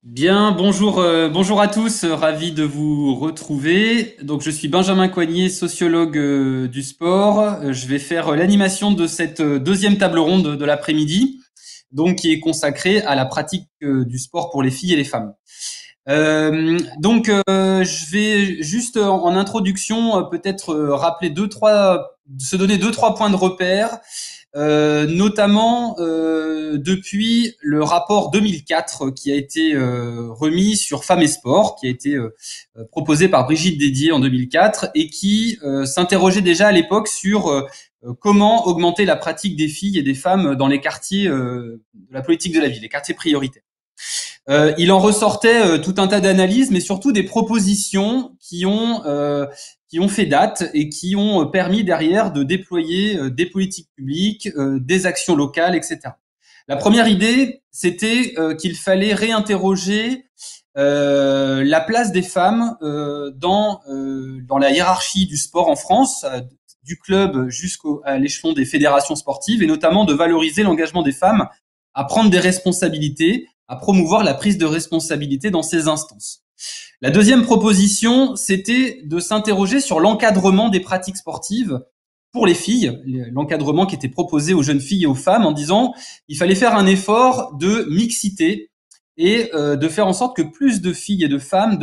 Bien, bonjour, bonjour à tous, ravi de vous retrouver. Donc, je suis Benjamin Coignet, sociologue du sport. Je vais faire l'animation de cette deuxième table ronde de l'après-midi, donc qui est consacrée à la pratique du sport pour les filles et les femmes. Je vais juste en introduction peut-être rappeler se donner deux, trois points de repère. Notamment depuis le rapport 2004 qui a été remis sur Femmes et Sport, qui a été proposé par Brigitte Dédier en 2004 et qui s'interrogeait déjà à l'époque sur comment augmenter la pratique des filles et des femmes dans les quartiers de la politique de la ville, les quartiers prioritaires. Il en ressortait tout un tas d'analyses, mais surtout des propositions qui ont fait date et qui ont permis derrière de déployer des politiques publiques, des actions locales, etc. La première idée, c'était qu'il fallait réinterroger la place des femmes dans la hiérarchie du sport en France, du club jusqu'à l'échelon des fédérations sportives, et notamment de valoriser l'engagement des femmes à prendre des responsabilités, à promouvoir la prise de responsabilité dans ces instances. La deuxième proposition, c'était de s'interroger sur l'encadrement des pratiques sportives pour les filles, l'encadrement qui était proposé aux jeunes filles et aux femmes en disant il fallait faire un effort de mixité et de faire en sorte que plus de filles et de femmes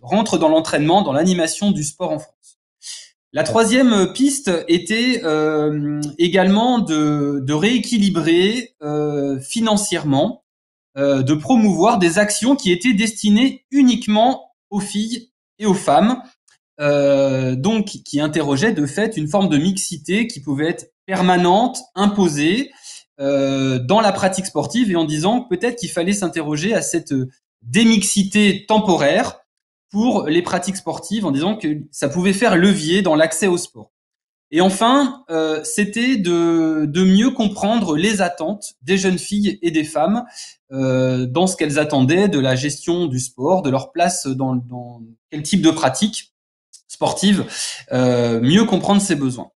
rentrent dans l'entraînement, dans l'animation du sport en France. La troisième piste était également de rééquilibrer financièrement, de promouvoir des actions qui étaient destinées uniquement aux filles et aux femmes, donc qui interrogeaient de fait une forme de mixité qui pouvait être permanente, imposée dans la pratique sportive, et en disant peut-être qu'il fallait s'interroger à cette démixité temporaire pour les pratiques sportives, en disant que ça pouvait faire levier dans l'accès au sport. Et enfin, c'était de mieux comprendre les attentes des jeunes filles et des femmes dans ce qu'elles attendaient de la gestion du sport, de leur place dans quel type de pratique sportive, mieux comprendre ses besoins.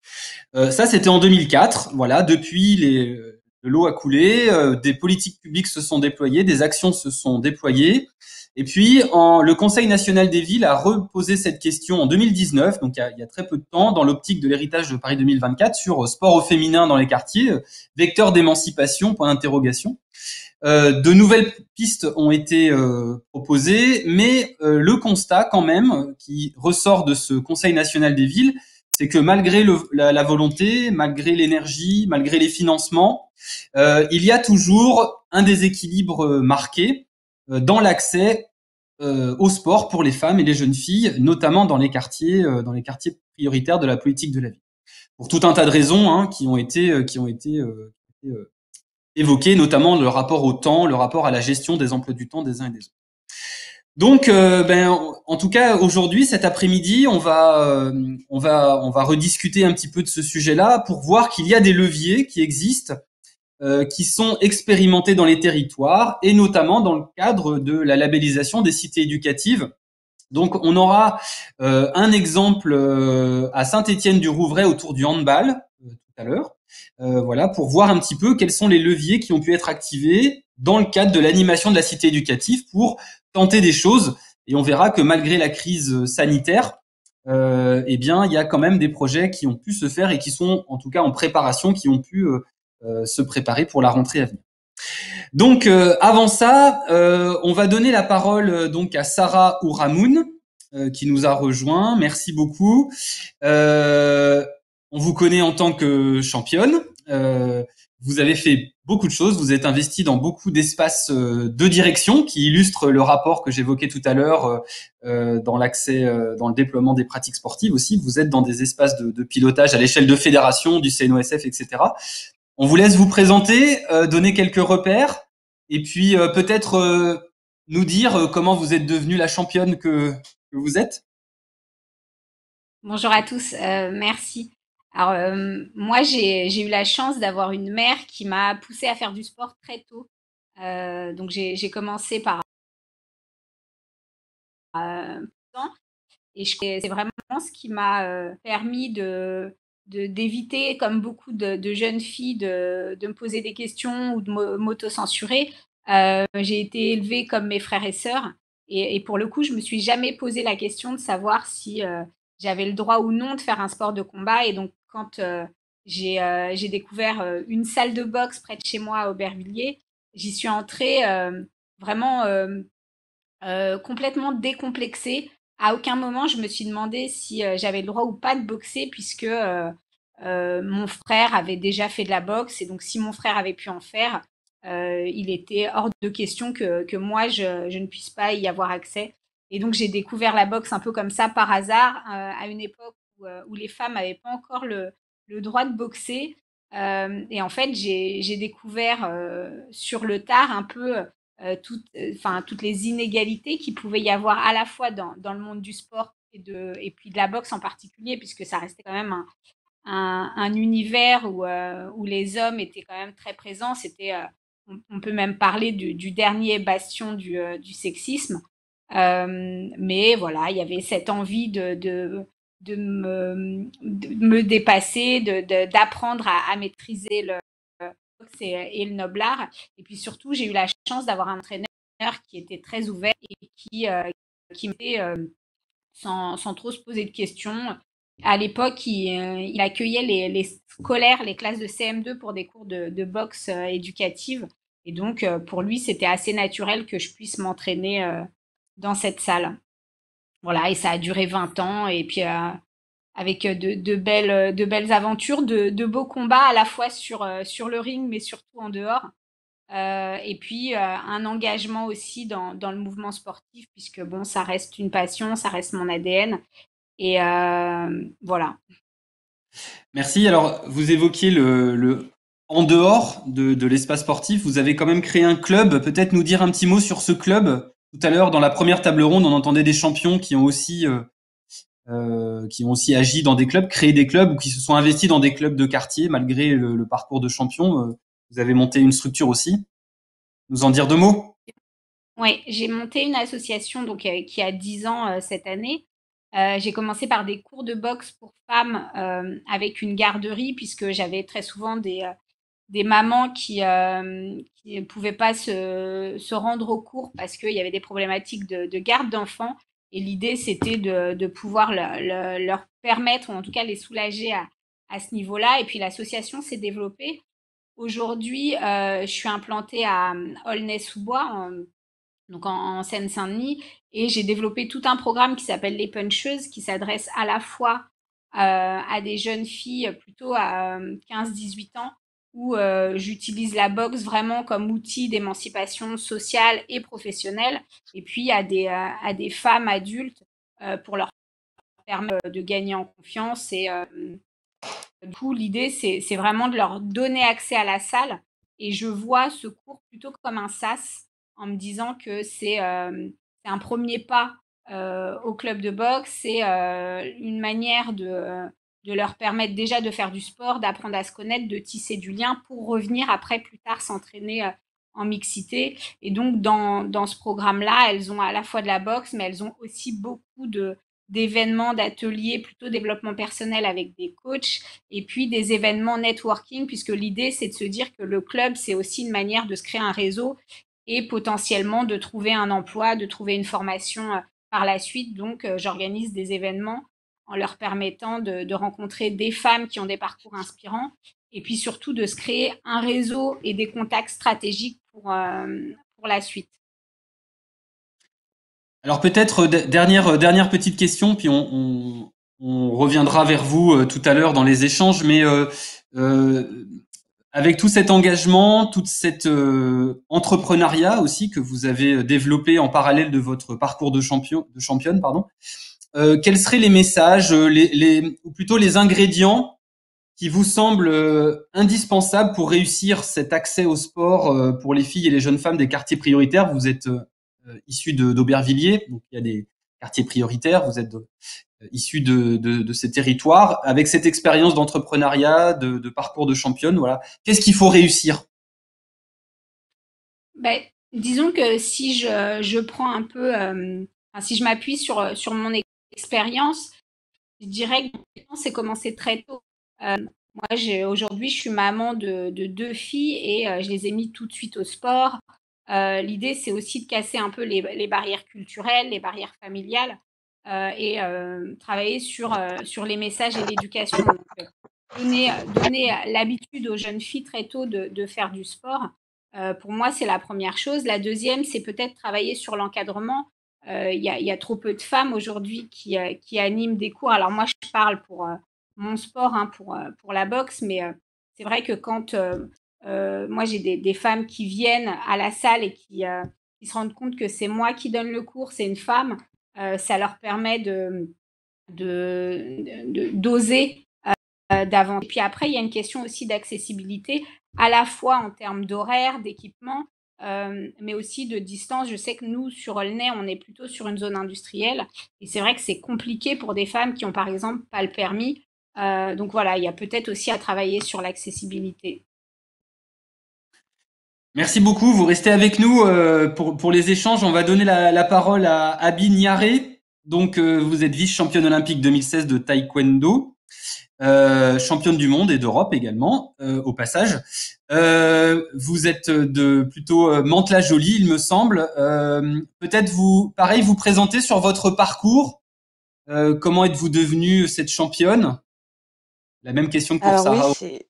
Ça, c'était en 2004. Voilà, depuis l'eau a coulé, des politiques publiques se sont déployées, des actions se sont déployées. Et puis, le Conseil national des villes a reposé cette question en 2019, donc il y a très peu de temps, dans l'optique de l'héritage de Paris 2024, sur sport au féminin dans les quartiers, vecteur d'émancipation, point d'interrogation. De nouvelles pistes ont été proposées, mais le constat quand même qui ressort de ce Conseil national des villes, c'est que malgré la volonté, malgré l'énergie, malgré les financements, il y a toujours un déséquilibre marqué dans l'accès au sport pour les femmes et les jeunes filles, notamment dans les quartiers prioritaires de la politique de la ville. Pour tout un tas de raisons qui ont été évoquées, notamment le rapport au temps, le rapport à la gestion des emplois du temps des uns et des autres. Donc, en tout cas, aujourd'hui, cet après-midi, on va rediscuter un petit peu de ce sujet-là pour voir qu'il y a des leviers qui existent, qui sont expérimentés dans les territoires et notamment dans le cadre de la labellisation des cités éducatives. Donc, on aura un exemple à Saint-Étienne-du-Rouvray autour du handball tout à l'heure. Voilà, pour voir un petit peu quels sont les leviers qui ont pu être activés dans le cadre de l'animation de la cité éducative pour tenter des choses. Et on verra que malgré la crise sanitaire, eh bien, il y a quand même des projets qui ont pu se faire et qui sont en tout cas en préparation, qui ont pu se préparer pour la rentrée à venir. Donc, avant ça, on va donner la parole donc à Sarah Ouramoun, qui nous a rejoint. Merci beaucoup. On vous connaît en tant que championne. Vous avez fait beaucoup de choses. Vous êtes investi dans beaucoup d'espaces de direction qui illustrent le rapport que j'évoquais tout à l'heure dans l'accès, dans le déploiement des pratiques sportives aussi. Vous êtes dans des espaces de pilotage à l'échelle de fédération, du CNOSF, etc. On vous laisse vous présenter, donner quelques repères, et puis peut-être nous dire comment vous êtes devenue la championne que vous êtes. Bonjour à tous, merci. Alors, moi, j'ai eu la chance d'avoir une mère qui m'a poussée à faire du sport très tôt. Donc, j'ai commencé par temps et c'est vraiment ce qui m'a permis d'éviter, comme beaucoup de jeunes filles, de me poser des questions ou de m'auto-censurer. J'ai été élevée comme mes frères et sœurs. Et pour le coup, je me suis jamais posé la question de savoir si j'avais le droit ou non de faire un sport de combat. Et donc, quand j'ai découvert une salle de boxe près de chez moi à Aubervilliers, j'y suis entrée vraiment complètement décomplexée. À aucun moment, je me suis demandé si j'avais le droit ou pas de boxer, puisque mon frère avait déjà fait de la boxe. Et donc, si mon frère avait pu en faire, il était hors de question que moi, je ne puisse pas y avoir accès. Et donc, j'ai découvert la boxe un peu comme ça, par hasard, à une époque où les femmes n'avaient pas encore le droit de boxer. Et en fait, j'ai découvert sur le tard un peu toutes les inégalités qu'il pouvait y avoir à la fois dans le monde du sport et puis de la boxe en particulier, puisque ça restait quand même un univers où les hommes étaient quand même très présents. On peut même parler du dernier bastion du sexisme. Mais voilà, il y avait cette envie de me dépasser, d'apprendre à maîtriser le boxe et le noble art. Et puis surtout, j'ai eu la chance d'avoir un entraîneur qui était très ouvert et qui m'aidait sans trop se poser de questions. À l'époque, il accueillait les scolaires, les classes de CM2 pour des cours de boxe éducative. Et donc, pour lui, c'était assez naturel que je puisse m'entraîner dans cette salle. Voilà, et ça a duré 20 ans. Et puis, avec de belles aventures, de beaux combats à la fois sur le ring, mais surtout en dehors. Et puis, un engagement aussi dans le mouvement sportif, puisque bon, ça reste une passion, ça reste mon ADN. Et voilà. Merci. Alors, vous évoquiez le en dehors de l'espace sportif, vous avez quand même créé un club. Peut-être nous dire un petit mot sur ce club. Tout à l'heure, dans la première table ronde, on entendait des champions qui ont aussi agi dans des clubs, créé des clubs ou qui se sont investis dans des clubs de quartier malgré le parcours de champion. Vous avez monté une structure aussi. Nous en dire deux mots? Oui, j'ai monté une association donc, qui a 10 ans cette année. J'ai commencé par des cours de boxe pour femmes avec une garderie, puisque j'avais très souvent des mamans qui ne pouvaient pas se rendre au cours parce qu'il y avait des problématiques de garde d'enfants. Et l'idée, c'était de pouvoir leur permettre, ou en tout cas les soulager à ce niveau-là. Et puis l'association s'est développée. Aujourd'hui, je suis implantée à Aulnay-sous-Bois, donc en Seine-Saint-Denis, et j'ai développé tout un programme qui s'appelle les Puncheuses, qui s'adresse à la fois à des jeunes filles plutôt à 15-18 ans, où j'utilise la boxe vraiment comme outil d'émancipation sociale et professionnelle, et puis à des femmes adultes pour leur permettre de gagner en confiance. Et du coup, l'idée, c'est vraiment de leur donner accès à la salle. Et je vois ce cours plutôt comme un sas, en me disant que c'est un premier pas au club de boxe. C'est une manière de leur permettre déjà de faire du sport, d'apprendre à se connaître, de tisser du lien pour revenir après, plus tard, s'entraîner en mixité. Et donc, dans ce programme-là, elles ont à la fois de la boxe, mais elles ont aussi beaucoup d'événements, d'ateliers plutôt développement personnel avec des coachs, et puis des événements networking, puisque l'idée, c'est de se dire que le club, c'est aussi une manière de se créer un réseau et potentiellement de trouver un emploi, de trouver une formation par la suite. Donc, j'organise des événements en leur permettant de rencontrer des femmes qui ont des parcours inspirants, et puis surtout de se créer un réseau et des contacts stratégiques pour la suite. Alors peut-être dernière petite question, puis on reviendra vers vous tout à l'heure dans les échanges, mais euh, avec tout cet engagement, toute cette entrepreneuriat aussi que vous avez développé en parallèle de votre parcours de championne, pardon, quels seraient les messages, ou plutôt les ingrédients qui vous semblent indispensables pour réussir cet accès au sport pour les filles et les jeunes femmes des quartiers prioritaires? Vous êtes issu d'Aubervilliers, donc il y a des quartiers prioritaires, vous êtes issu de ces territoires, avec cette expérience d'entrepreneuriat, de parcours de championne, voilà. Qu'est-ce qu'il faut réussir? Ben, disons que si je prends un peu, enfin, si je m'appuie sur mon expérience, je dirais que c'est commencé très tôt. Moi, aujourd'hui, je suis maman de deux filles et je les ai mis tout de suite au sport. L'idée, c'est aussi de casser un peu les barrières culturelles, les barrières familiales et travailler sur les messages et l'éducation. Donc, donner l'habitude aux jeunes filles très tôt de faire du sport. Pour moi, c'est la première chose. La deuxième, c'est peut-être travailler sur l'encadrement. Il y a trop peu de femmes aujourd'hui qui animent des cours. Alors moi, je parle pour mon sport, hein, pour la boxe, mais c'est vrai que quand moi, j'ai des femmes qui viennent à la salle et qui se rendent compte que c'est moi qui donne le cours, c'est une femme, ça leur permet d'oser d'avant. Et puis après, il y a une question aussi d'accessibilité, à la fois en termes d'horaire, d'équipement, mais aussi de distance. Je sais que nous, sur Aulnay, on est plutôt sur une zone industrielle. Et c'est vrai que c'est compliqué pour des femmes qui ont, par exemple, pas le permis. Donc voilà, il y a peut-être aussi à travailler sur l'accessibilité. Merci beaucoup. Vous restez avec nous pour les échanges. On va donner la parole à Abi Niaré. Donc, vous êtes vice-championne olympique 2016 de taekwondo, championne du monde et d'Europe également, au passage. Vous êtes de plutôt Mantes-la-Jolie, il me semble. Peut-être pareil, vous présenter sur votre parcours. Comment êtes-vous devenue cette championne? La même question que pour Alors oui, Sarah. c'est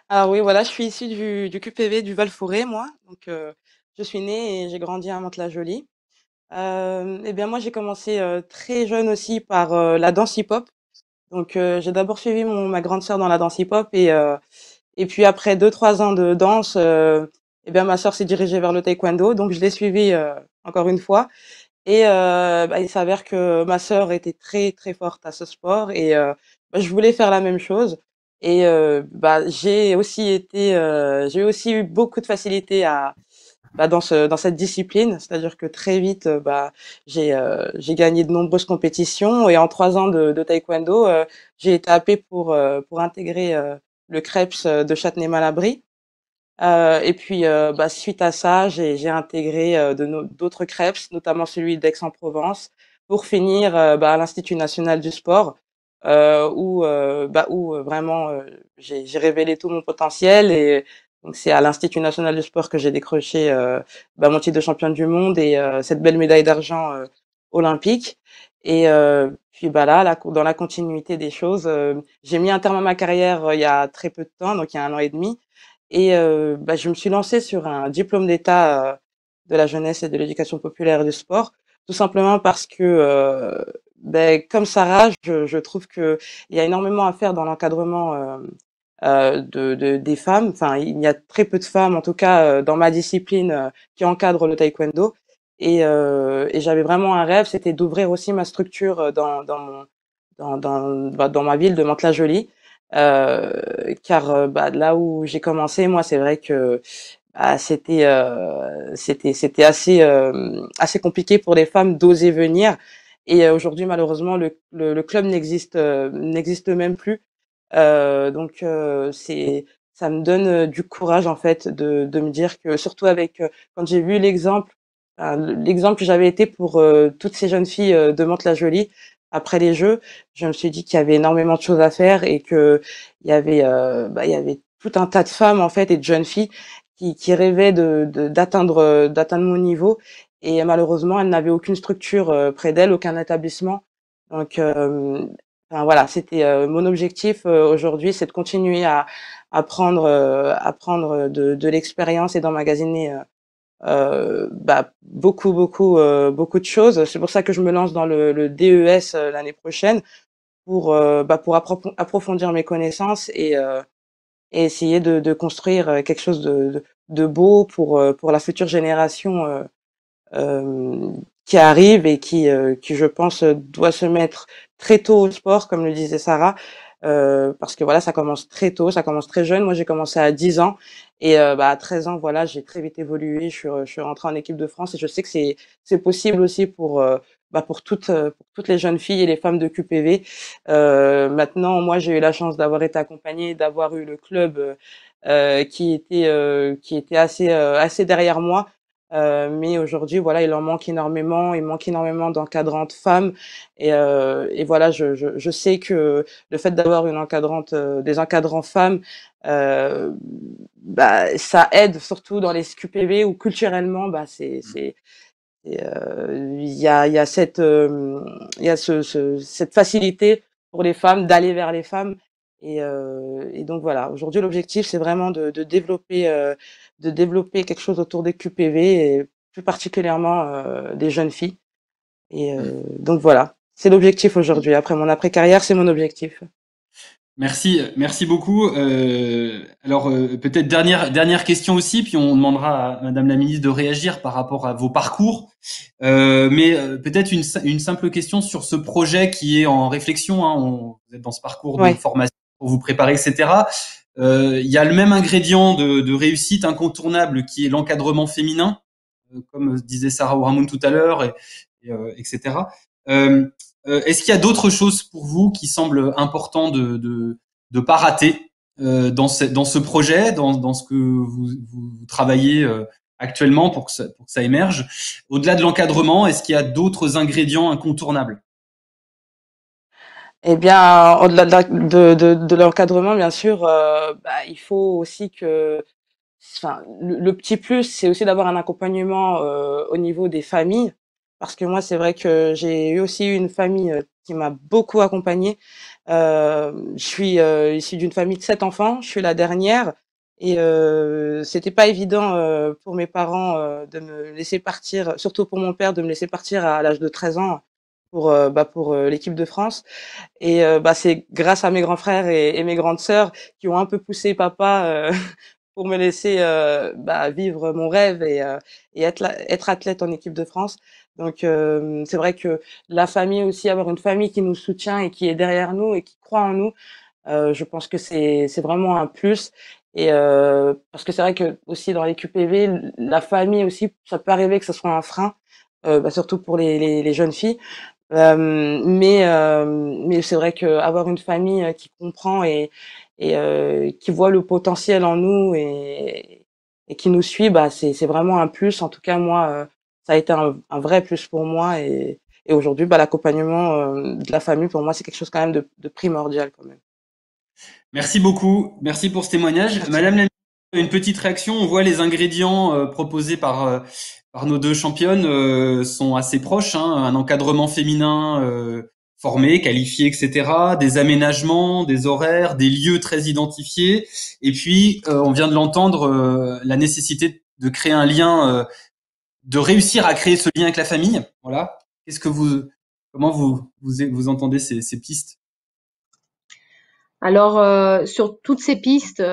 alors oui, voilà, je suis issue du QPV du Val-Forêt, moi. Donc, je suis née et j'ai grandi à Mantes-la-Jolie. Et bien moi, j'ai commencé très jeune aussi par la danse hip-hop. Donc, j'ai d'abord suivi ma grande sœur dans la danse hip-hop et puis après 2, 3 ans de danse, et bien ma sœur s'est dirigée vers le taekwondo. Donc, je l'ai suivie encore une fois. Et bah, il s'avère que ma sœur était très, très forte à ce sport et bah, je voulais faire la même chose et bah, j'ai aussi eu beaucoup de facilité dans cette discipline. C'est-à-dire que très vite, bah, j'ai gagné de nombreuses compétitions et en 3 ans de taekwondo, j'ai été appelée pour intégrer le CREPS de Châtenay-Malabry. Et puis, bah, suite à ça, j'ai intégré d'autres CREPS, notamment celui d'Aix-en-Provence, pour finir bah, à l'Institut national du sport, où vraiment j'ai révélé tout mon potentiel. Et donc, c'est à l'Institut national du sport que j'ai décroché bah, mon titre de championne du monde et cette belle médaille d'argent olympique. Et puis bah là, dans la continuité des choses, j'ai mis un terme à ma carrière il y a très peu de temps, donc il y a 1 an et demi. Et bah, je me suis lancée sur un diplôme d'État de la jeunesse et de l'éducation populaire et du sport, tout simplement parce que, comme Sarah, je trouve que il y a énormément à faire dans l'encadrement des femmes. Enfin, il y a très peu de femmes, en tout cas dans ma discipline, qui encadrent le taekwondo. Et j'avais vraiment un rêve, c'était d'ouvrir aussi ma structure dans ma ville de Mantes-la-Jolie. Car bah, là où j'ai commencé, moi, c'est vrai que bah, c'était assez compliqué pour les femmes d'oser venir. Et aujourd'hui, malheureusement, le club n'existe même plus. Donc ça me donne du courage en fait de me dire que surtout avec quand j'ai vu l'exemple que j'avais été pour toutes ces jeunes filles de Mantes-la-Jolie après les Jeux, je me suis dit qu'il y avait énormément de choses à faire et que il y avait tout un tas de femmes en fait et de jeunes filles qui rêvaient d'atteindre mon niveau et malheureusement elles n'avaient aucune structure près d'elles, aucun établissement. Donc enfin, voilà, c'était mon objectif aujourd'hui, c'est de continuer à prendre de l'expérience et d'emmagasiner bah, beaucoup de choses. C'est pour ça que je me lance dans le DES l'année prochaine pour approfondir mes connaissances et essayer de construire quelque chose de beau pour la future génération euh, qui arrive et qui, je pense, doit se mettre très tôt au sport, comme le disait Sarah, parce que voilà, ça commence très tôt, ça commence très jeune. Moi, j'ai commencé à 10 ans et bah, à 13 ans, voilà, j'ai très vite évolué. Je suis rentrée en équipe de France et je sais que c'est possible aussi pour toutes les jeunes filles et les femmes de QPV. Maintenant, moi, j'ai eu la chance d'avoir été accompagnée, d'avoir eu le club qui était assez derrière moi Mais aujourd'hui, voilà, il en manque énormément. Il manque énormément d'encadrantes femmes. Et voilà, je sais que le fait d'avoir une encadrante, des encadrants femmes, euh, bah, ça aide surtout dans les SQPV où culturellement, bah, il y a cette, il y a cette facilité pour les femmes d'aller vers les femmes. Et donc voilà, aujourd'hui l'objectif c'est vraiment de développer quelque chose autour des QPV et plus particulièrement des jeunes filles. Donc voilà, c'est l'objectif aujourd'hui. Après mon après-carrière, c'est mon objectif. Merci beaucoup. Alors peut-être dernière question aussi, puis on demandera à Madame la Ministre de réagir par rapport à vos parcours. Mais peut-être une simple question sur ce projet qui est en réflexion. Hein. Vous êtes dans ce parcours de Ouais. formation pour vous préparer, etc. Il y a le même ingrédient de réussite incontournable qui est l'encadrement féminin, comme disait Sarah Ourahmoun tout à l'heure, etc. Est-ce qu'il y a d'autres choses pour vous qui semblent importants de pas rater dans ce projet, dans ce que vous travaillez actuellement pour que ça émerge? Au-delà de l'encadrement, est-ce qu'il y a d'autres ingrédients incontournables? Eh bien, au-delà de l'encadrement, bien sûr, bah, il faut aussi que, enfin, le petit plus, c'est aussi d'avoir un accompagnement au niveau des familles, parce que moi, c'est vrai que j'ai eu aussi une famille qui m'a beaucoup accompagnée. Je suis issue d'une famille de 7 enfants, je suis la dernière, et c'était pas évident pour mes parents de me laisser partir, surtout pour mon père, de me laisser partir à l'âge de 13 ans pour l'équipe de France. Et bah, c'est grâce à mes grands frères et mes grandes sœurs qui ont un peu poussé papa pour me laisser bah, vivre mon rêve et être athlète en équipe de France. Donc c'est vrai que la famille aussi, avoir une famille qui nous soutient et qui est derrière nous et qui croit en nous, je pense que c'est vraiment un plus. Et parce que c'est vrai que aussi dans les QPV, la famille aussi, ça peut arriver que ce soit un frein, bah, surtout pour les jeunes filles. Mais c'est vrai qu'avoir une famille qui comprend et qui voit le potentiel en nous et qui nous suit, bah c'est vraiment un plus. En tout cas, moi, ça a été un vrai plus pour moi et aujourd'hui, bah l'accompagnement de la famille pour moi, c'est quelque chose quand même de primordial quand même. Merci beaucoup. Merci pour ce témoignage. Merci. Madame la Ministre, une petite réaction. On voit les ingrédients proposés par nos deux championnes sont assez proches. Hein. Un encadrement féminin formé, qualifié, etc. Des aménagements, des horaires, des lieux très identifiés. Et puis, on vient de l'entendre, la nécessité de créer un lien, de réussir à créer ce lien avec la famille. Voilà. Comment vous entendez ces pistes? Alors, sur toutes ces pistes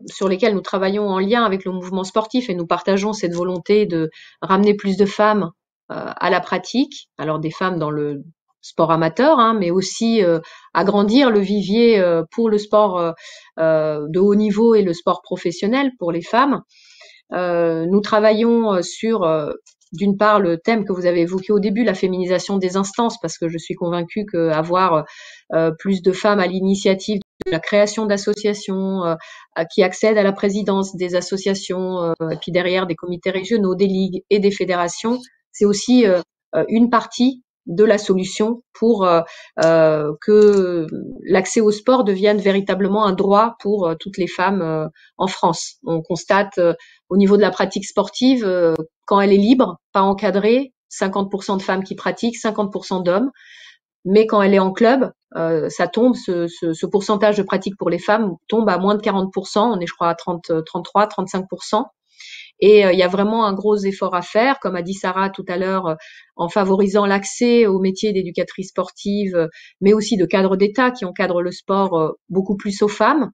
sur lesquelles nous travaillons en lien avec le mouvement sportif et nous partageons cette volonté de ramener plus de femmes à la pratique, alors des femmes dans le sport amateur, hein, mais aussi agrandir le vivier pour le sport de haut niveau et le sport professionnel pour les femmes. Nous travaillons sur, d'une part, le thème que vous avez évoqué au début, la féminisation des instances, parce que je suis convaincue qu'avoir plus de femmes à l'initiative de la création d'associations, qui accèdent à la présidence des associations, et puis derrière des comités régionaux, des ligues et des fédérations, c'est aussi une partie de la solution pour que l'accès au sport devienne véritablement un droit pour toutes les femmes en France. On constate au niveau de la pratique sportive, quand elle est libre, pas encadrée, 50% de femmes qui pratiquent, 50% d'hommes. Mais quand elle est en club, ça tombe, ce pourcentage de pratique pour les femmes tombe à moins de 40%. On est, je crois, à 33, 35%. Et il y a vraiment un gros effort à faire, comme a dit Sarah tout à l'heure, en favorisant l'accès au métier d'éducatrice sportive, mais aussi de cadre d'État qui encadre le sport beaucoup plus aux femmes.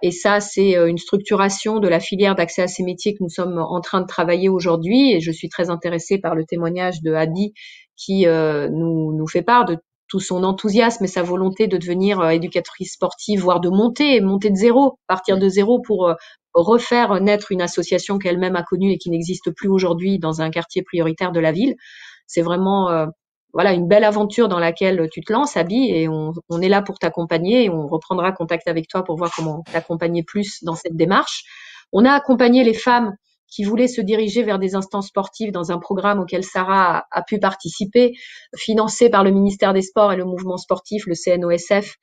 Et ça, c'est une structuration de la filière d'accès à ces métiers que nous sommes en train de travailler aujourd'hui. Et je suis très intéressée par le témoignage de Hadi qui nous fait part de tout son enthousiasme et sa volonté de devenir éducatrice sportive, voire de monter de zéro, partir de zéro pour refaire naître une association qu'elle-même a connue et qui n'existe plus aujourd'hui dans un quartier prioritaire de la ville. C'est vraiment voilà une belle aventure dans laquelle tu te lances, Abby, et on est là pour t'accompagner et on reprendra contact avec toi pour voir comment t'accompagner plus dans cette démarche. On a accompagné les femmes qui voulaient se diriger vers des instances sportives dans un programme auquel Sarah a pu participer, financé par le ministère des Sports et le mouvement sportif, le CNOSF,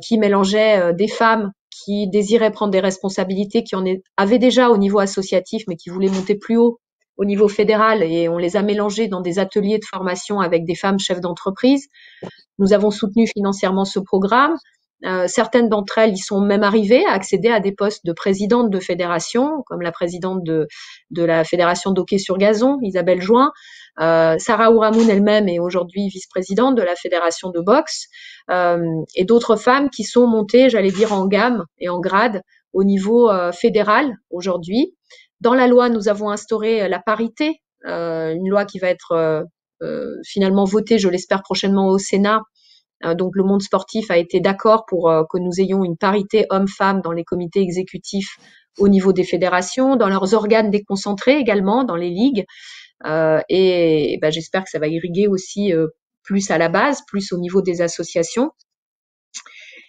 qui mélangeait des femmes qui désiraient prendre des responsabilités, qui avaient déjà au niveau associatif, mais qui voulaient monter plus haut au niveau fédéral, et on les a mélangées dans des ateliers de formation avec des femmes chefs d'entreprise. Nous avons soutenu financièrement ce programme. Certaines d'entre elles y sont même arrivées à accéder à des postes de présidente de fédération, comme la présidente de la fédération d'hockey sur gazon, Isabelle Join. Sarah Ouramoun elle-même est aujourd'hui vice-présidente de la fédération de boxe, et d'autres femmes qui sont montées, j'allais dire, en gamme et en grade au niveau fédéral aujourd'hui. Dans la loi, nous avons instauré la parité, une loi qui va être finalement votée, je l'espère, prochainement au Sénat. Donc le monde sportif a été d'accord pour que nous ayons une parité hommes-femmes dans les comités exécutifs au niveau des fédérations, dans leurs organes déconcentrés également, dans les ligues. Et j'espère que ça va irriguer aussi plus à la base, plus au niveau des associations.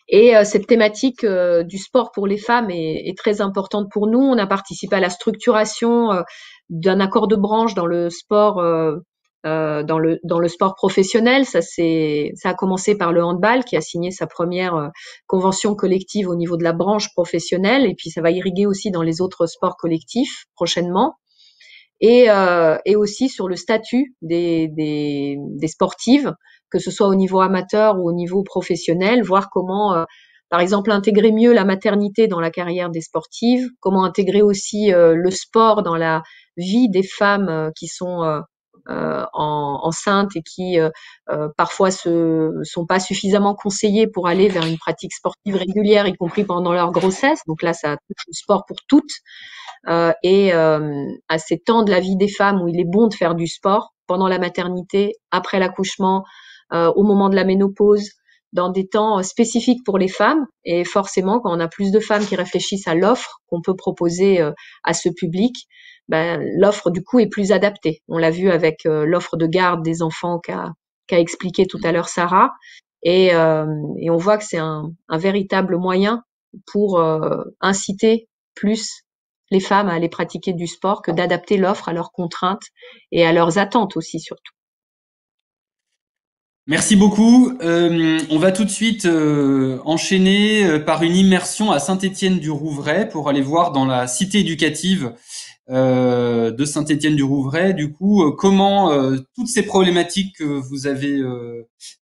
Et cette thématique du sport pour les femmes est très importante pour nous. On a participé à la structuration d'un accord de branche dans le sport, dans le sport professionnel. Ça a commencé par le handball, qui a signé sa première convention collective au niveau de la branche professionnelle, et puis ça va irriguer aussi dans les autres sports collectifs prochainement. Et aussi sur le statut des sportives, que ce soit au niveau amateur ou au niveau professionnel, voir comment, par exemple, intégrer mieux la maternité dans la carrière des sportives, comment intégrer aussi le sport dans la vie des femmes qui sont enceintes et qui parfois sont pas suffisamment conseillées pour aller vers une pratique sportive régulière, y compris pendant leur grossesse. Donc là, ça touche le sport pour toutes. Et à ces temps de la vie des femmes où il est bon de faire du sport, pendant la maternité, après l'accouchement, au moment de la ménopause, dans des temps spécifiques pour les femmes. Et forcément, quand on a plus de femmes qui réfléchissent à l'offre qu'on peut proposer à ce public, l'offre du coup est plus adaptée. On l'a vu avec l'offre de garde des enfants qu'a expliqué tout à l'heure Sarah. Et on voit que c'est un véritable moyen pour inciter plus les femmes à aller pratiquer du sport, que d'adapter l'offre à leurs contraintes et à leurs attentes aussi, surtout. Merci beaucoup. On va tout de suite enchaîner par une immersion à Saint-Étienne-du-Rouvray pour aller voir dans la cité éducative de Saint-Étienne-du-Rouvray, du coup, comment toutes ces problématiques que vous avez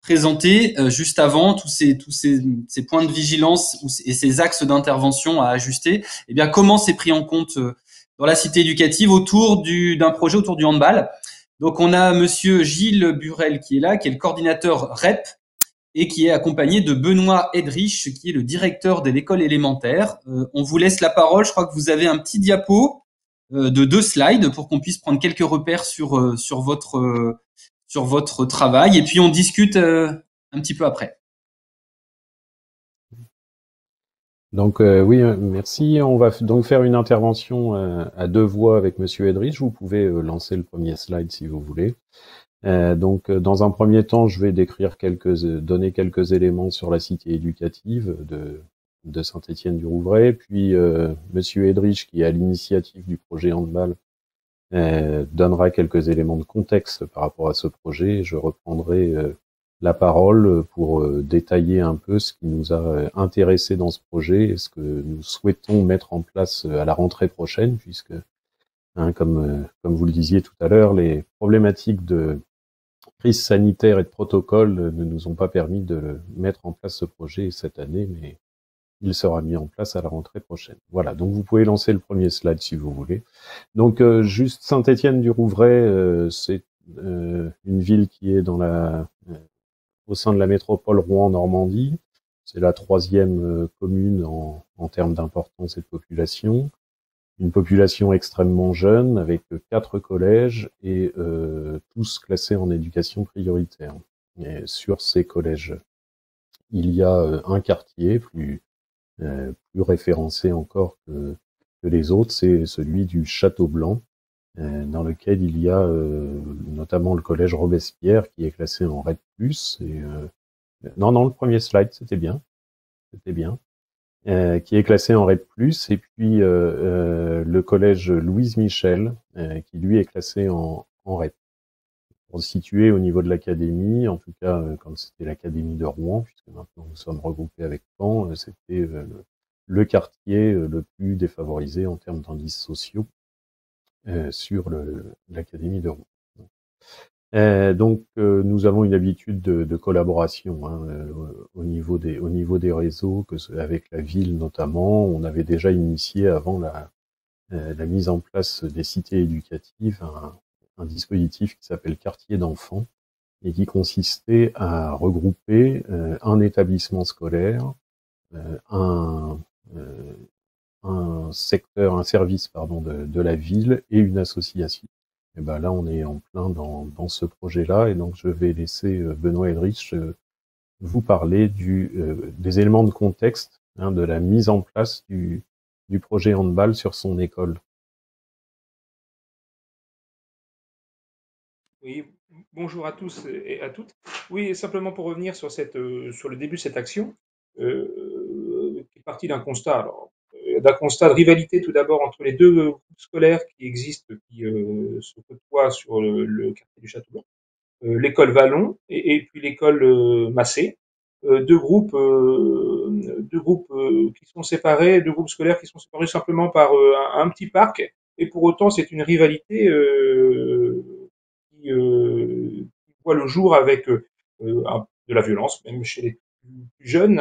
présentées juste avant, tous ces points de vigilance et ces axes d'intervention à ajuster, eh bien, comment c'est pris en compte dans la cité éducative autour d'un projet autour du handball. Donc, on a monsieur Gilles Burel qui est là, qui est le coordinateur REP et qui est accompagné de Benoît Edrich, qui est le directeur de l'école élémentaire. On vous laisse la parole. Je crois que vous avez un petit diapo de 2 slides pour qu'on puisse prendre quelques repères sur votre travail. Et puis, on discute un petit peu après. Donc oui, merci. On va donc faire une intervention à 2 voix avec Monsieur Edrich. Vous pouvez lancer le premier slide si vous voulez. Donc dans un premier temps, je vais donner quelques éléments sur la cité éducative de Saint-Étienne-du-Rouvray. Puis Monsieur Edrich, qui est à l'initiative du projet handball, donnera quelques éléments de contexte par rapport à ce projet. Je reprendrai la parole pour détailler un peu ce qui nous a intéressé dans ce projet et ce que nous souhaitons mettre en place à la rentrée prochaine, puisque, comme vous le disiez tout à l'heure, les problématiques de crise sanitaire et de protocole ne nous ont pas permis de mettre en place ce projet cette année, mais il sera mis en place à la rentrée prochaine. Voilà, donc vous pouvez lancer le premier slide si vous voulez. Donc juste Saint-Étienne-du-Rouvray, c'est une ville qui est au sein de la métropole Rouen-Normandie. C'est la 3e commune en termes d'importance et de population. Une population extrêmement jeune, avec 4 collèges et tous classés en éducation prioritaire. Et sur ces collèges, il y a un quartier plus référencé encore que les autres, c'est celui du Château-Blanc, dans lequel il y a notamment le collège Robespierre qui est classé en RED+. Non, le premier slide, c'était bien. qui est classé en REP+, et puis le collège Louise Michel, qui lui est classé en REP. Pour se situer au niveau de l'académie, en tout cas quand c'était l'académie de Rouen, puisque maintenant nous sommes regroupés avec Caen, c'était le quartier le plus défavorisé en termes d'indices sociaux sur l'académie de Rouen. Donc nous avons une habitude de collaboration au niveau des réseaux, avec la ville notamment. On avait déjà initié avant la mise en place des cités éducatives un dispositif qui s'appelle Quartier d'enfants et qui consistait à regrouper un établissement scolaire, un service de la ville et une association. Et ben là, on est en plein dans ce projet-là, et donc je vais laisser Benoît Eldrich vous parler des éléments de contexte, de la mise en place du projet handball sur son école. Oui, bonjour à tous et à toutes. Oui, simplement pour revenir sur le début de cette action, qui est partie d'un constat. Alors, d'un constat de rivalité tout d'abord entre les deux groupes scolaires qui existent, qui se côtoient sur le quartier du Château Blanc, l'école Vallon et puis l'école Massé. Deux groupes qui sont séparés, deux groupes scolaires qui sont séparés simplement par un petit parc, et pour autant c'est une rivalité qui voit le jour avec de la violence, même chez les plus jeunes,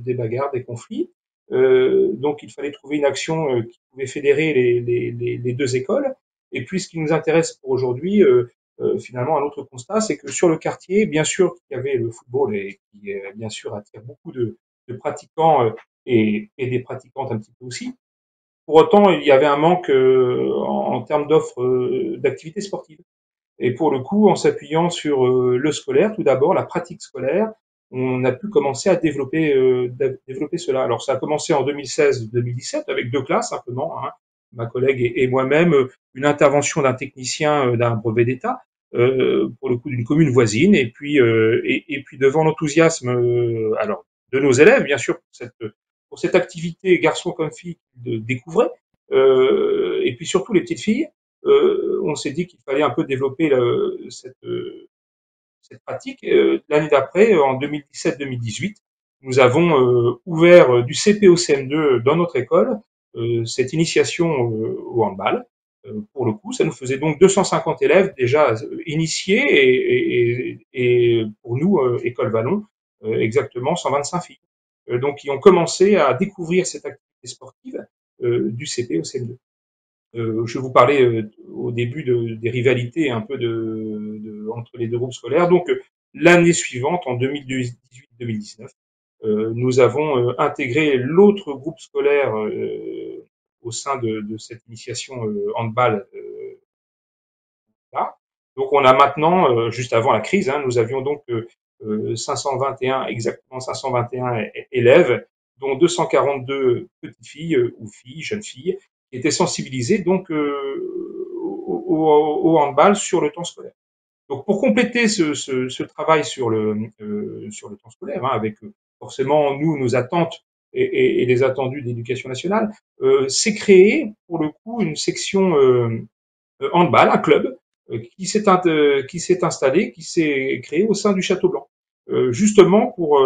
des bagarres, des conflits. Donc il fallait trouver une action qui pouvait fédérer les deux écoles. Et puis ce qui nous intéresse pour aujourd'hui, finalement, un autre constat, c'est que sur le quartier, bien sûr, il y avait le football et qui, bien sûr, attire beaucoup de pratiquants et des pratiquantes un petit peu aussi. Pour autant, il y avait un manque en termes d'offres d'activités sportives. Et pour le coup, en s'appuyant sur le scolaire, tout d'abord, la pratique scolaire, on a pu commencer à développer cela. Alors, ça a commencé en 2016-2017 avec deux classes simplement, ma collègue et moi-même, une intervention d'un technicien d'un brevet d'État, pour le coup d'une commune voisine, et puis devant l'enthousiasme, alors de nos élèves, bien sûr, pour cette activité garçons comme filles de découvraient, et puis surtout les petites filles. On s'est dit qu'il fallait un peu développer cette pratique. L'année d'après, en 2017-2018, nous avons ouvert du CP au CM2 dans notre école cette initiation au handball. Pour le coup, ça nous faisait donc 250 élèves déjà initiés et pour nous, École Vallon, exactement 125 filles. Donc, qui ont commencé à découvrir cette activité sportive du CP au CM2. Je vous parlais au début des rivalités un peu entre les deux groupes scolaires. Donc l'année suivante, en 2018-2019, nous avons intégré l'autre groupe scolaire au sein de cette initiation handball là. Donc on a maintenant, juste avant la crise, nous avions donc exactement 521 élèves, dont 242 petites filles ou filles, jeunes filles, qui étaient sensibilisées donc au handball sur le temps scolaire. Donc pour compléter ce travail sur le temps scolaire, avec forcément nous nos attentes et les attendus de l'éducation nationale, c'est créé pour le coup une section handball, un club qui s'est installé, qui s'est créé au sein du Château Blanc, justement pour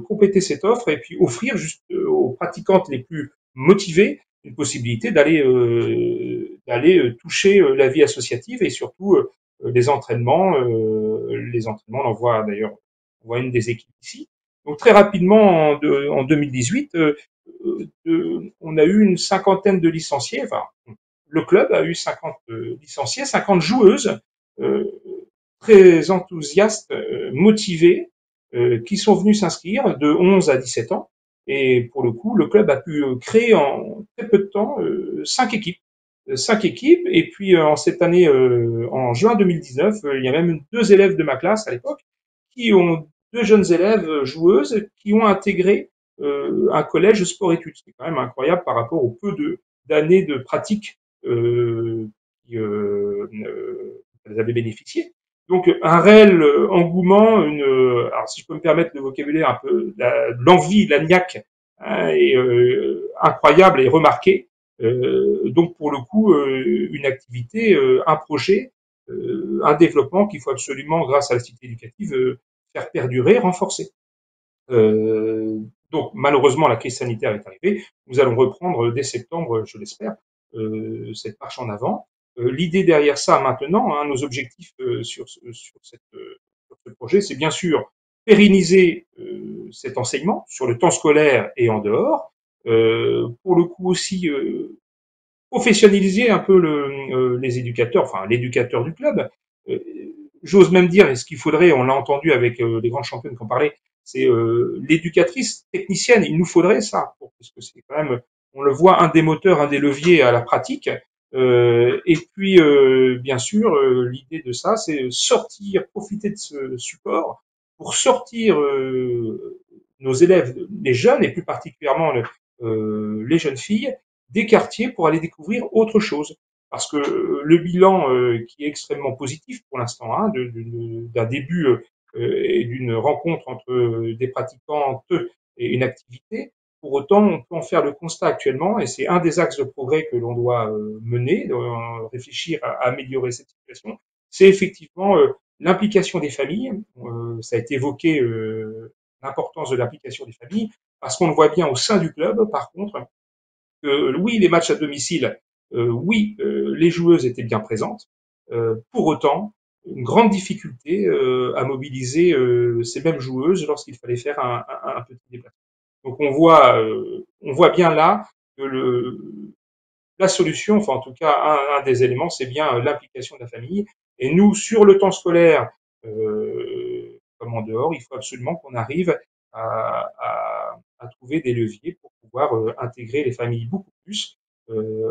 compléter cette offre et puis offrir aux pratiquantes les plus motivées une possibilité d'aller toucher la vie associative et surtout les entraînements. On en voit d'ailleurs, on voit une des équipes ici. Donc très rapidement en 2018, on a eu une cinquantaine de licenciés. Enfin, le club a eu 50 licenciés, 50 joueuses très enthousiastes, motivées, qui sont venues s'inscrire de 11 à 17 ans. Et pour le coup, le club a pu créer en très peu de temps 5 équipes. 5 équipes. Et puis en cette année, en juin 2019, il y a même 2 élèves de ma classe à l'époque deux jeunes élèves joueuses qui ont intégré un collège sport-études. C'est quand même incroyable par rapport au peu d'années de pratique elles avaient bénéficié. Donc un réel engouement, alors si je peux me permettre le vocabulaire un peu, l'envie, la niaque hein, et incroyable et remarquée. Donc pour le coup, une activité, un projet, un développement qu'il faut absolument, grâce à la cité éducative, faire perdurer, renforcer. Donc malheureusement, la crise sanitaire est arrivée. Nous allons reprendre dès septembre, je l'espère, cette marche en avant. L'idée derrière ça maintenant, hein, nos objectifs sur ce projet, c'est bien sûr pérenniser cet enseignement sur le temps scolaire et en dehors. Pour le coup aussi, professionnaliser un peu les éducateurs, enfin l'éducateur du club. Euh, J'ose même dire, et ce qu'il faudrait, on l'a entendu avec les grandes championnes qui ont parlé, c'est l'éducatrice technicienne. Il nous faudrait ça, parce que c'est quand même, on le voit, un des moteurs, un des leviers à la pratique. Et puis, bien sûr, l'idée de ça, c'est sortir, profiter de ce support pour sortir nos élèves, les jeunes, et plus particulièrement les jeunes filles, des quartiers pour aller découvrir autre chose. Parce que le bilan qui est extrêmement positif pour l'instant, hein, d'un début et d'une rencontre entre des pratiquantes et une activité, pour autant, on peut en faire le constat actuellement, et c'est un des axes de progrès que l'on doit mener, réfléchir à améliorer cette situation, c'est effectivement l'implication des familles. Ça a été évoqué, l'importance de l'implication des familles, parce qu'on le voit bien au sein du club, par contre, oui, les matchs à domicile, oui, les joueuses étaient bien présentes. Pour autant, une grande difficulté à mobiliser ces mêmes joueuses lorsqu'il fallait faire un petit déplacement. Donc on voit bien là que la solution, enfin en tout cas un des éléments, c'est bien l'implication de la famille. Et nous, sur le temps scolaire, comme en dehors, il faut absolument qu'on arrive à trouver des leviers pour pouvoir intégrer les familles beaucoup plus,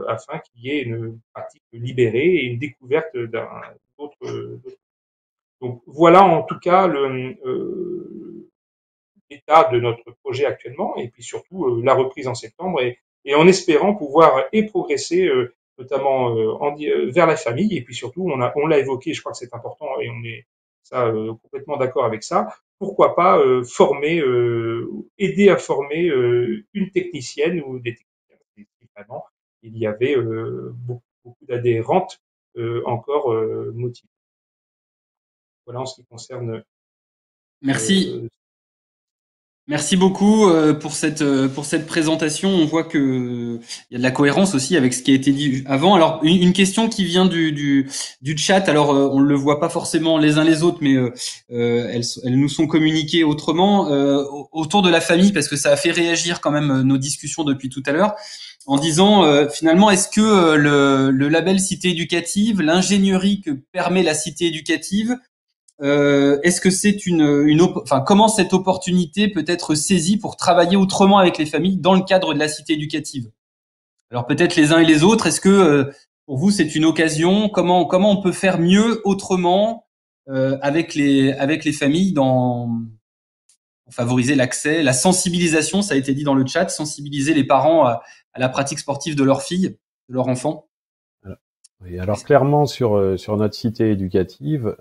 afin qu'il y ait une pratique libérée et une découverte d'autres. Donc voilà en tout cas l'état de notre projet actuellement, et puis surtout la reprise en septembre, et en espérant pouvoir progresser, notamment vers la famille, et puis surtout on l'a évoqué, je crois que c'est important, et on est ça complètement d'accord avec ça. Pourquoi pas former, aider à former une technicienne ou des techniciens. Vraiment, il y avait beaucoup d'adhérentes encore motivées. Voilà en ce qui concerne. Merci. Merci beaucoup pour cette présentation. On voit que il y a de la cohérence aussi avec ce qui a été dit avant. Alors une question qui vient du chat. Alors on le voit pas forcément les uns les autres, mais elles nous sont communiquées autrement autour de la famille, parce que ça a fait réagir quand même nos discussions depuis tout à l'heure, en disant finalement, est-ce que le label cité éducative, l'ingénierie que permet la cité éducative, est-ce que c'est enfin, comment cette opportunité peut être saisie pour travailler autrement avec les familles dans le cadre de la cité éducative? Alors peut-être les uns et les autres, est-ce que pour vous c'est une occasion? Comment on peut faire mieux autrement avec les familles pour favoriser l'accès, la sensibilisation, ça a été dit dans le chat, sensibiliser les parents à la pratique sportive de leurs filles, de leurs enfants? Oui, alors clairement sur notre cité éducative,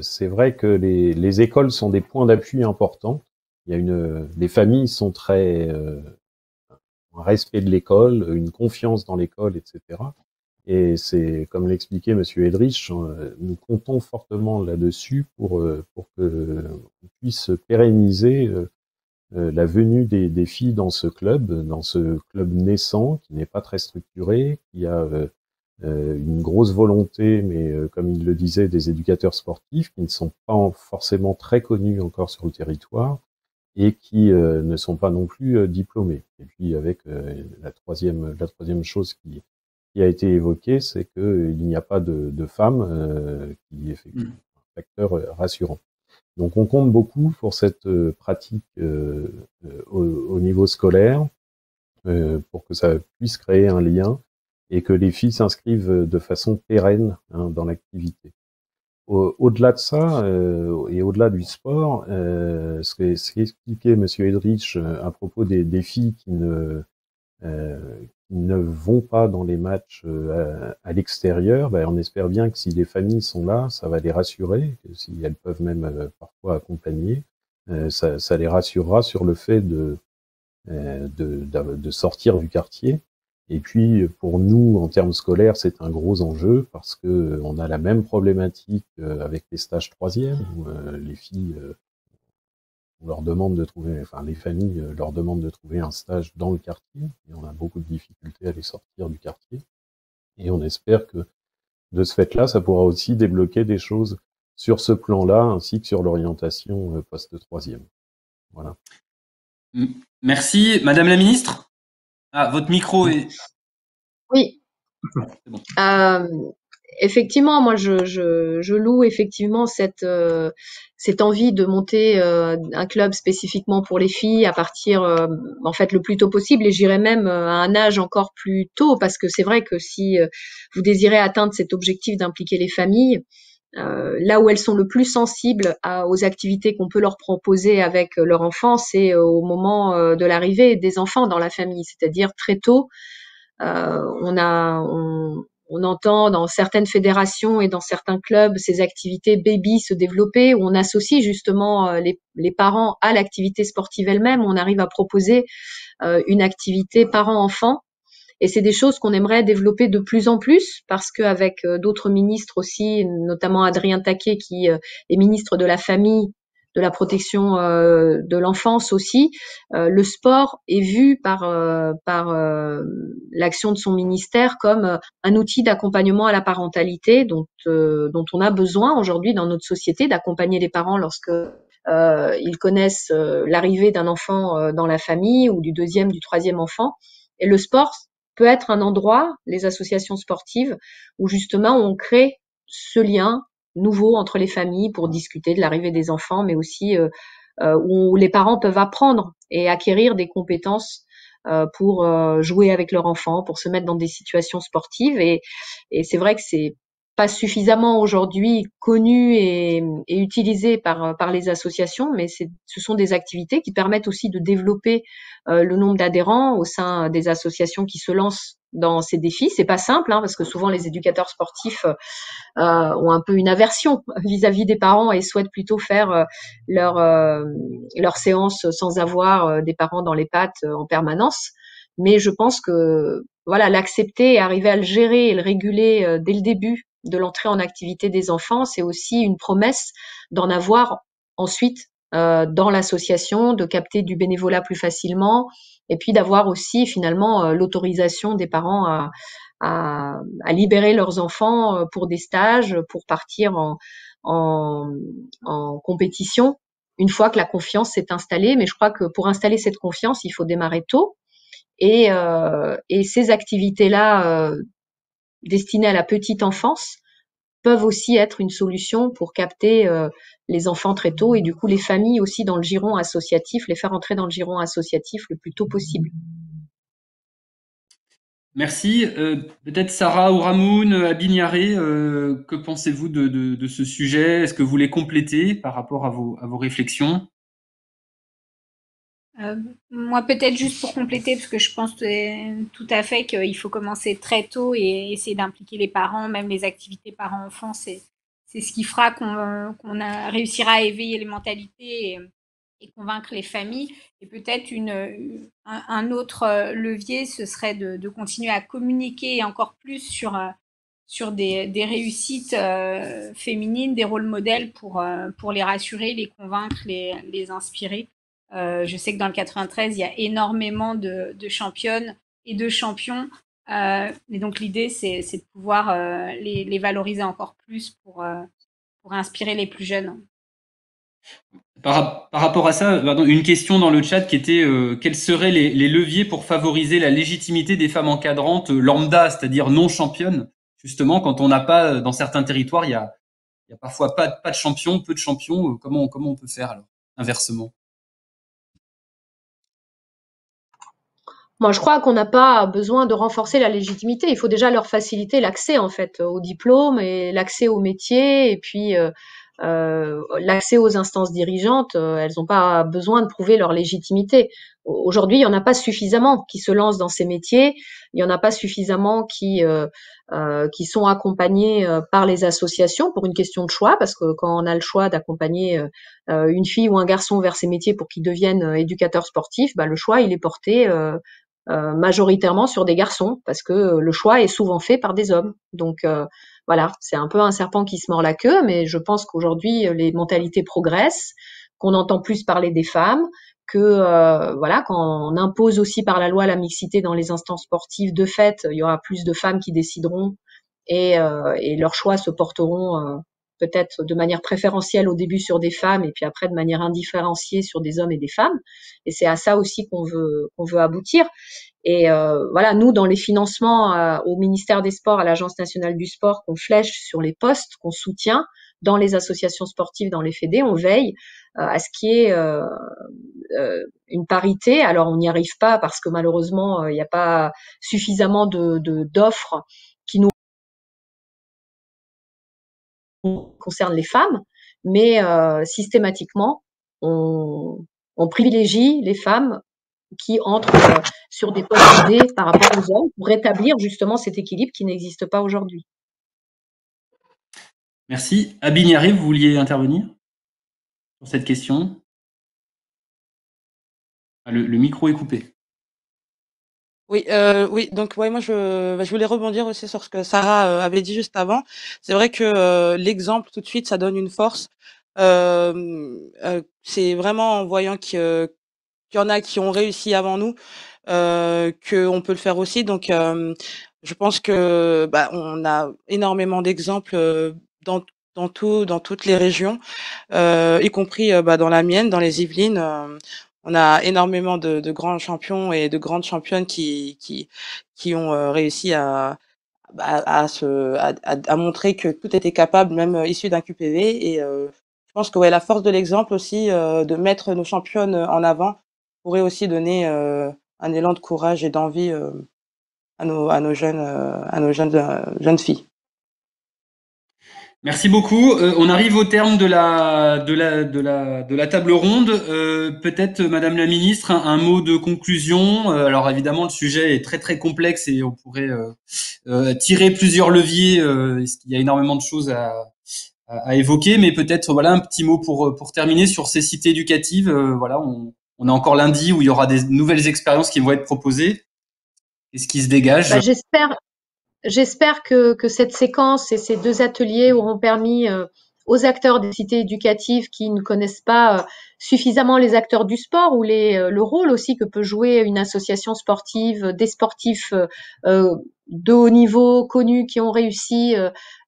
c'est vrai que les écoles sont des points d'appui importants. Il y a les familles sont très un respect de l'école, une confiance dans l'école, etc. Et c'est comme l'expliquait Monsieur Edrich, nous comptons fortement là-dessus pour que on puisse pérenniser la venue des filles dans ce club naissant qui n'est pas très structuré, qui a une grosse volonté, mais comme il le disait, des éducateurs sportifs qui ne sont pas forcément très connus encore sur le territoire et qui ne sont pas non plus diplômés. Et puis avec la troisième chose qui a été évoquée, c'est que il n'y a pas de femmes qui effectuent un facteur rassurant. Donc on compte beaucoup pour cette pratique au niveau scolaire, pour que ça puisse créer un lien et que les filles s'inscrivent de façon pérenne dans l'activité. Au-delà de ça, et au-delà du sport, ce qu'expliquait Monsieur Edrich à propos des filles qui ne vont pas dans les matchs à l'extérieur, on espère bien que si les familles sont là, ça va les rassurer, que si elles peuvent même parfois accompagner, ça les rassurera sur le fait de sortir du quartier. Et puis pour nous, en termes scolaires, c'est un gros enjeu parce que on a la même problématique avec les stages troisième où les filles on leur demande de trouver, enfin les familles leur demandent de trouver un stage dans le quartier et on a beaucoup de difficultés à les sortir du quartier. Et on espère que de ce fait-là, ça pourra aussi débloquer des choses sur ce plan-là ainsi que sur l'orientation post-troisième. Voilà. Merci. Madame la ministre? Ah, votre micro est... Oui. C'est bon. Effectivement, moi, je loue effectivement cette envie de monter un club spécifiquement pour les filles à partir, en fait, le plus tôt possible. Et j'irais même à un âge encore plus tôt, parce que c'est vrai que si vous désirez atteindre cet objectif d'impliquer les familles, là où elles sont le plus sensibles aux activités qu'on peut leur proposer avec leur enfant, c'est au moment de l'arrivée des enfants dans la famille, c'est-à-dire très tôt. On entend dans certaines fédérations et dans certains clubs ces activités baby se développer, où on associe justement les parents à l'activité sportive elle-même, où on arrive à proposer une activité parent-enfant. Et c'est des choses qu'on aimerait développer de plus en plus, parce qu'avec d'autres ministres aussi, notamment Adrien Taquet qui est ministre de la Famille, de la protection de l'enfance aussi, le sport est vu par l'action de son ministère comme un outil d'accompagnement à la parentalité dont on a besoin aujourd'hui dans notre société, d'accompagner les parents lorsque ils connaissent l'arrivée d'un enfant dans la famille ou du deuxième, du troisième enfant. Et le sport peut être un endroit, les associations sportives, où justement on crée ce lien nouveau entre les familles pour discuter de l'arrivée des enfants, mais aussi où les parents peuvent apprendre et acquérir des compétences pour jouer avec leur enfant, pour se mettre dans des situations sportives. Et c'est vrai que c'est pas suffisamment aujourd'hui connu et utilisé par les associations, mais ce sont des activités qui permettent aussi de développer le nombre d'adhérents au sein des associations qui se lancent dans ces défis. C'est pas simple, parce que souvent les éducateurs sportifs ont un peu une aversion vis-à-vis des parents et souhaitent plutôt faire leur séance sans avoir des parents dans les pattes en permanence. Mais je pense que voilà, l'accepter et arriver à le gérer et le réguler dès le début de l'entrée en activité des enfants, c'est aussi une promesse d'en avoir ensuite dans l'association, de capter du bénévolat plus facilement, et puis d'avoir aussi finalement l'autorisation des parents à libérer leurs enfants pour des stages, pour partir en compétition, une fois que la confiance s'est installée. Mais je crois que pour installer cette confiance, il faut démarrer tôt. Et ces activités-là destinées à la petite enfance peuvent aussi être une solution pour capter les enfants très tôt et du coup les familles aussi dans le giron associatif, les faire entrer dans le giron associatif le plus tôt possible. Merci. Peut-être Sarah ou Ramoun, Abignaré, que pensez-vous de ce sujet? Est-ce que vous voulez compléter par rapport à vos réflexions? Moi, peut-être juste pour compléter, parce que je pense tout à fait qu'il faut commencer très tôt et essayer d'impliquer les parents, même les activités parents-enfants, c'est ce qui fera qu'on réussira à éveiller les mentalités et convaincre les familles. Et peut-être un autre levier, ce serait de continuer à communiquer encore plus sur des réussites féminines, des rôles modèles pour les rassurer, les convaincre, les inspirer. Je sais que dans le 93, il y a énormément de championnes et de champions. Et donc, l'idée, c'est de pouvoir les valoriser encore plus pour inspirer les plus jeunes. Par rapport à ça, pardon, une question dans le chat qui était quels seraient les leviers pour favoriser la légitimité des femmes encadrantes lambda, c'est-à-dire non championnes? Justement, quand on n'a pas, dans certains territoires, il y a parfois pas de champions, peu de champions. Comment on peut faire alors, inversement? Moi, je crois qu'on n'a pas besoin de renforcer la légitimité. Il faut déjà leur faciliter l'accès, en fait, au diplôme et l'accès au métier. Et puis, l'accès aux instances dirigeantes, elles n'ont pas besoin de prouver leur légitimité. Aujourd'hui, il n'y en a pas suffisamment qui se lancent dans ces métiers, il n'y en a pas suffisamment qui sont accompagnés par les associations pour une question de choix, parce que quand on a le choix d'accompagner une fille ou un garçon vers ces métiers pour qu'ils deviennent éducateurs sportifs, bah, le choix il est porté majoritairement sur des garçons, parce que le choix est souvent fait par des hommes. Donc voilà, c'est un peu un serpent qui se mord la queue, mais je pense qu'aujourd'hui les mentalités progressent, qu'on entend plus parler des femmes, que voilà, quand on impose aussi par la loi la mixité dans les instances sportives, de fait, il y aura plus de femmes qui décideront et leurs choix se porteront peut-être de manière préférentielle au début sur des femmes et puis après de manière indifférenciée sur des hommes et des femmes. Et c'est à ça aussi qu'on veut aboutir. Et voilà, nous, dans les financements au ministère des Sports, à l'Agence nationale du sport, qu'on flèche sur les postes, qu'on soutient dans les associations sportives, dans les fédés, on veille à ce qu'il y ait une parité. Alors, on n'y arrive pas parce que malheureusement, il n'y a pas suffisamment d'offres qui nous concernent les femmes, mais systématiquement, on privilégie les femmes qui entrent sur des postes d'idées par rapport aux hommes pour rétablir justement cet équilibre qui n'existe pas aujourd'hui. Merci. Abine Yaré, vous vouliez intervenir sur cette question? Le micro est coupé. Oui, oui, donc ouais, moi je voulais rebondir aussi sur ce que Sarah avait dit juste avant. C'est vrai que l'exemple tout de suite, ça donne une force. C'est vraiment en voyant qu'il y en a qui ont réussi avant nous, qu'on peut le faire aussi. Donc, je pense que bah, on a énormément d'exemples dans dans toutes les régions, y compris bah, dans la mienne, dans les Yvelines. On a énormément de grands champions et de grandes championnes qui ont réussi bah, à montrer que tout était capable, même issu d'un QPV. Et je pense que ouais, la force de l'exemple aussi, de mettre nos championnes en avant, pourrait aussi donner un élan de courage et d'envie à nos jeunes filles. Merci beaucoup. On arrive au terme de la table ronde. Peut-être, Madame la Ministre, un mot de conclusion. Alors évidemment, le sujet est très très complexe et on pourrait tirer plusieurs leviers. Il y a énormément de choses à évoquer, mais peut-être voilà un petit mot pour terminer sur ces cités éducatives. Voilà, on a encore lundi où il y aura des nouvelles expériences qui vont être proposées. Qu'est-ce qui se dégage? Bah, j'espère que cette séquence et ces 2 ateliers auront permis aux acteurs des cités éducatives qui ne connaissent pas suffisamment les acteurs du sport ou le rôle aussi que peut jouer une association sportive, des sportifs de haut niveau connus qui ont réussi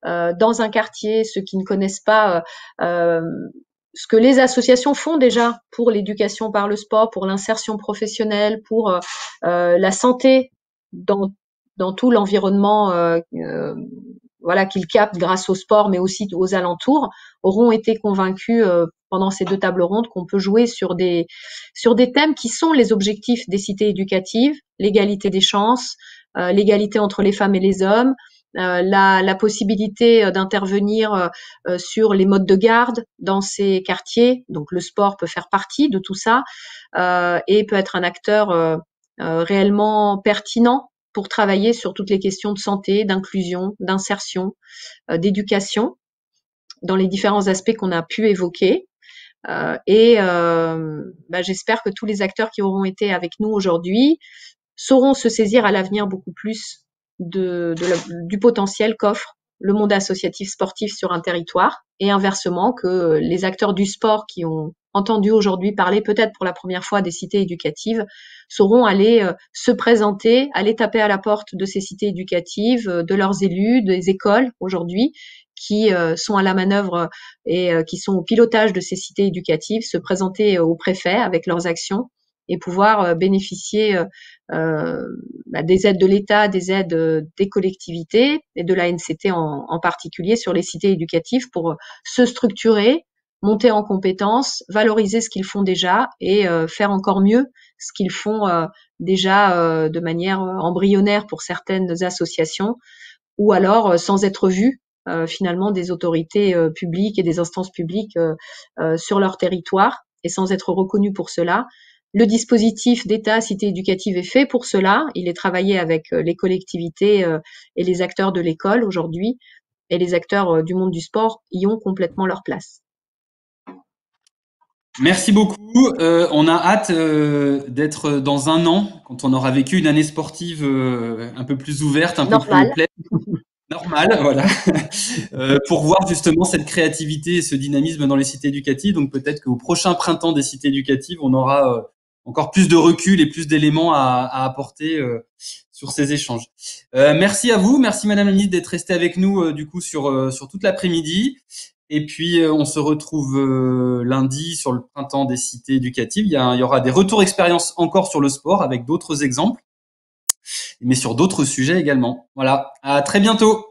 dans un quartier, ceux qui ne connaissent pas ce que les associations font déjà pour l'éducation par le sport, pour l'insertion professionnelle, pour la santé dans tout l'environnement voilà, qu'ils captent grâce au sport, mais aussi aux alentours, auront été convaincus pendant ces 2 tables rondes qu'on peut jouer sur des thèmes qui sont les objectifs des cités éducatives, l'égalité des chances, l'égalité entre les femmes et les hommes, la possibilité d'intervenir sur les modes de garde dans ces quartiers. Donc le sport peut faire partie de tout ça et peut être un acteur réellement pertinent pour travailler sur toutes les questions de santé, d'inclusion, d'insertion, d'éducation, dans les différents aspects qu'on a pu évoquer. J'espère que tous les acteurs qui auront été avec nous aujourd'hui sauront se saisir à l'avenir beaucoup plus du potentiel qu'offre le monde associatif sportif sur un territoire, et inversement que les acteurs du sport qui ont entendu aujourd'hui parler peut-être pour la première fois des cités éducatives sauront aller se présenter, aller taper à la porte de ces cités éducatives, de leurs élus, des écoles aujourd'hui qui sont à la manœuvre et qui sont au pilotage de ces cités éducatives, se présenter au préfet avec leurs actions et pouvoir bénéficier des aides de l'État, des aides des collectivités et de la NCT en particulier sur les cités éducatives pour se structurer, monter en compétences, valoriser ce qu'ils font déjà et faire encore mieux ce qu'ils font déjà de manière embryonnaire pour certaines associations ou alors sans être vus finalement des autorités publiques et des instances publiques sur leur territoire et sans être reconnus pour cela. Le dispositif d'État Cité éducative est fait pour cela. Il est travaillé avec les collectivités et les acteurs de l'école aujourd'hui, et les acteurs du monde du sport y ont complètement leur place. Merci beaucoup. On a hâte d'être dans un an, quand on aura vécu une année sportive un peu plus ouverte, un peu plus pleine. Normal, voilà, pour voir justement cette créativité et ce dynamisme dans les cités éducatives. Donc peut-être qu'au prochain printemps des cités éducatives, on aura encore plus de recul et plus d'éléments à apporter sur ces échanges. Merci à vous, merci Madame la Ministre d'être restée avec nous du coup sur toute l'après-midi. Et puis on se retrouve lundi sur le printemps des cités éducatives. Il y aura des retours expériences encore sur le sport avec d'autres exemples, mais sur d'autres sujets également. Voilà, à très bientôt.